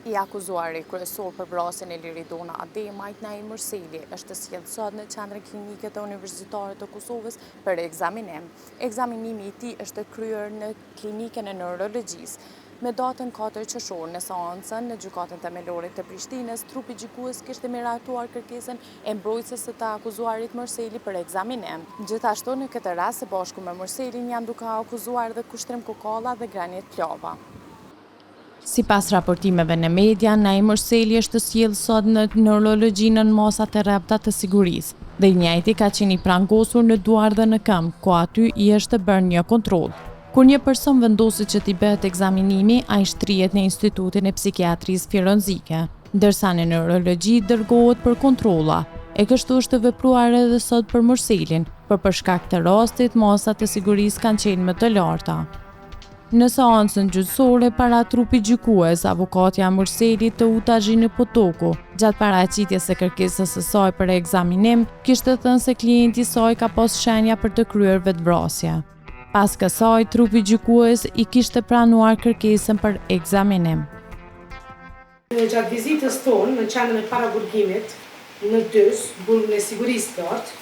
I akuzuari kryesor për vrasjen e Liridona Ademajt, Naim Murseli, është sjellë sot në qendrën klinike të Universitare të Kosovës për ekzaminim. Ekzaminimi i tij është kryer në klinikën e neurologjisë. Me datën 4 qershor në seancën në gjykatën themelore të Prishtinës, trupi gjykues kishte miratuar kërkesën e mbrojtëses së të akuzuarit Murseli për ekzaminim. Gjithashtu në këtë rast, së bashku me Murselin janë duke akuzuar dhe kushtrim kokalla dhe granjet plava. Sipas raportimeve në media, Naim Murseli është sjellë sot në neurologjinë në masat e rrepta të sigurisë dhe i njëjti ka qenë i prangosur në duar dhe në këmbë, ku aty i është bërë një kontroll. Kur një person vendoset që t'i bëhet ekzaminimi, ai shtrihet në Institutin e Psikiatrisë Firenzike, ndërsa në neurologji dërgohet për kontrolla. E kështu është vepruar edhe sot për Murselin, por për shkak të rastit, masat e sigurisë kanë qenë më të larta. Në seancën gjyqësore para trupit gjykues, avokatja Murseli të Utazhi Potoku, gjatë paraqitjes së kërkesës së saj për ekzaminim, kishte thënë se klienti i saj ka pas shenja për të kryer vetvrasje. Pas kësaj, trupi gjykues i kishte pranuar kërkesën për ekzaminim. Gjatë vizitës tonë në qendrën e paraburgimit në Dys, burgun e sigurisë të lartë,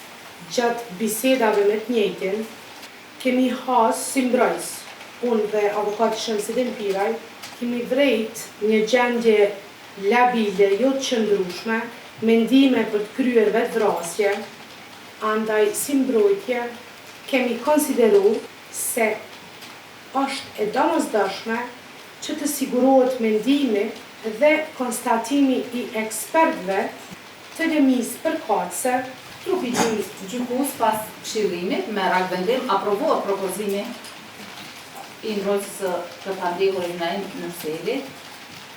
gjatë bisedave me të njëjtin, kemi hasë si mbrojtës. Unë dhe avokati Shamsidin Piraj kemi vrejt një gjendje labile, jo të qëndrueshme, mendime për të kryer vetvrasje, andaj si mbrojtje kemi konsideru se është e domosdoshme që të sigurohet mendimi dhe konstatimi i ekspertëve të lëmisë përkatëse. Trupi gjykues pas këshillimit me rakvendim aprovohet propozimi i mbrojtësë të pandehur Naim Murseli